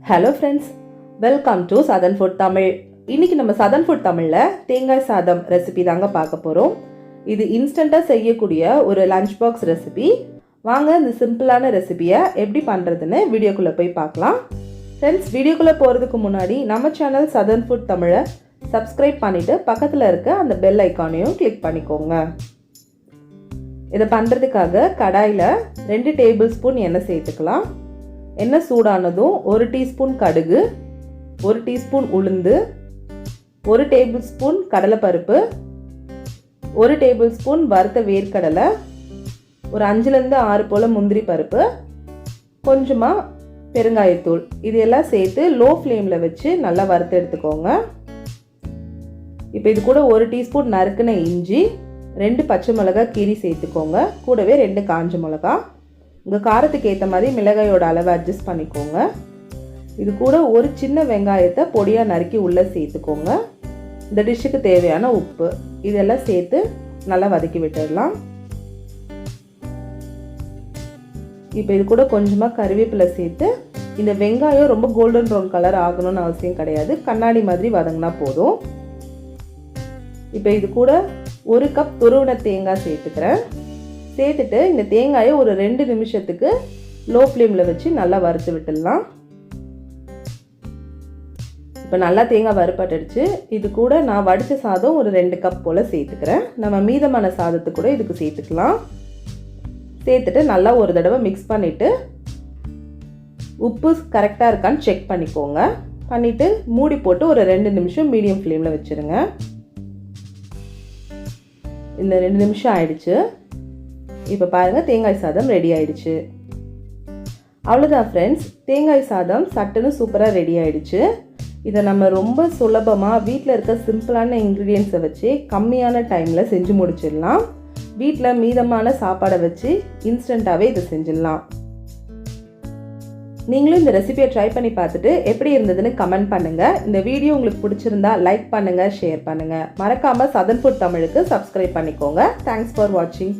Hello friends, welcome to Southern Food Tamil. இன்னைக்கு நம்ம Southern Food Tamilல தேங்காய் சாதம் ரெசிபி தாங்க பார்க்க போறோம். இது இன்ஸ்டன்ட்டா செய்யக்கூடிய ஒரு லஞ்ச் பாக்ஸ் ரெசிபி. வாங்க இந்த சிம்பிளான ரெசிபியை எப்படி பண்றதுன்னு வீடியோக்குள்ள போய் பார்க்கலாம். Friends, வீடியோக்குள்ள போறதுக்கு முன்னாடி நம்ம சேனல் Southern Food Tamilல சப்ஸ்கிரைப் பண்ணிட்டு பக்கத்துல இருக்க அந்த பெல் ஐகானையும் கிளிக் பண்ணிக்கோங்க. இத பண்றதுக்காக கடாயில 2 டேபிள்ஸ்பூன் எண்ணெய் சேர்த்துக்கலாம். எண்ணெய் சூடானதும் 1 டீஸ்பூன் கடுகு, 1 டீஸ்பூன் உளுந்து, 1 டேபிள்ஸ்பூன் கடலைப்பருப்பு, 1 டேபிள்ஸ்பூன் வறுத்த வேர்க்கடலை, ஒரு 5லேருந்து 6 போல முந்திரி பருப்பு, கொஞ்சமாக பெருங்காயத்தூள், இதெல்லாம் சேர்த்து லோ ஃப்ளேமில் வச்சு நல்லா வறுத்து எடுத்துக்கோங்க. இப்போ இது கூட 1 டீஸ்பூன் நறுக்குன இஞ்சி, 2 பச்சை மிளகாய் கீரி சேர்த்துக்கோங்க. கூடவே 2 காஞ்ச மிளகாய். உங்கள் காரத்துக்கு ஏற்ற மாதிரி மிளகாயோட அளவை அட்ஜஸ்ட் பண்ணிக்கோங்க. இது கூட ஒரு சின்ன வெங்காயத்தை பொடியாக நறுக்கி உள்ளே சேர்த்துக்கோங்க. இந்த டிஷ்ஷுக்கு தேவையான உப்பு இதெல்லாம் சேர்த்து நல்லா வதக்கி விட்டுடலாம். இப்போ இது கூட கொஞ்சமாக கறிவேப்பிலை சேர்த்து, இந்த வெங்காயம் ரொம்ப கோல்டன் ப்ரௌன் கலர் ஆகணும்னு அவசியம் கிடையாது, கண்ணாடி மாதிரி வதங்கினா போதும். இப்போ இது கூட 1 கப் துருவின தேங்காய் சேர்த்துக்கிறேன். சேர்த்துட்டு இந்த தேங்காயை ஒரு 2 நிமிஷத்துக்கு லோ ஃப்ளேமில் வச்சு நல்லா வறுத்து விட்டுடலாம். இப்போ நல்லா தேங்காய் வறுப்பட்டுடுச்சு. இது கூட நான் வடித்த சாதம் ஒரு 2 கப் போல் சேர்த்துக்கிறேன். நம்ம மீதமான சாதத்தை கூட இதுக்கு சேர்த்துக்கலாம். சேர்த்துட்டு நல்லா ஒரு தடவை மிக்ஸ் பண்ணிவிட்டு உப்பு கரெக்டாக இருக்கான்னு செக் பண்ணிக்கோங்க. பண்ணிவிட்டு மூடி போட்டு ஒரு 2 நிமிஷம் மீடியம் ஃப்ளேமில் வச்சுருங்க. இந்த 2 நிமிஷம் ஆயிடுச்சு. இப்போ பாருங்கள், தேங்காய் சாதம் ரெடி ஆயிடுச்சு. அவ்வளோதான் ஃப்ரெண்ட்ஸ், தேங்காய் சாதம் சட்டுன்னு சூப்பராக ரெடி ஆயிடுச்சு. இதை நம்ம ரொம்ப சுலபமாக வீட்டில் இருக்க சிம்பிளான இன்க்ரீடியன்ஸை வச்சு கம்மியான டைமில் செஞ்சு முடிச்சிடலாம். வீட்டில் மீதமான சாப்பாடை வச்சு இன்ஸ்டண்ட்டாகவே இதை செஞ்சிடலாம். நீங்களும் இந்த ரெசிபியை ட்ரை பண்ணி பார்த்துட்டு எப்படி இருந்ததுன்னு கமெண்ட் பண்ணுங்கள். இந்த வீடியோ உங்களுக்கு பிடிச்சிருந்தா லைக் பண்ணுங்கள், ஷேர் பண்ணுங்கள். மறக்காமல் Southern Food Tamilக்கு சப்ஸ்கிரைப் பண்ணிக்கோங்க. தேங்க்ஸ் ஃபார் வாட்சிங்.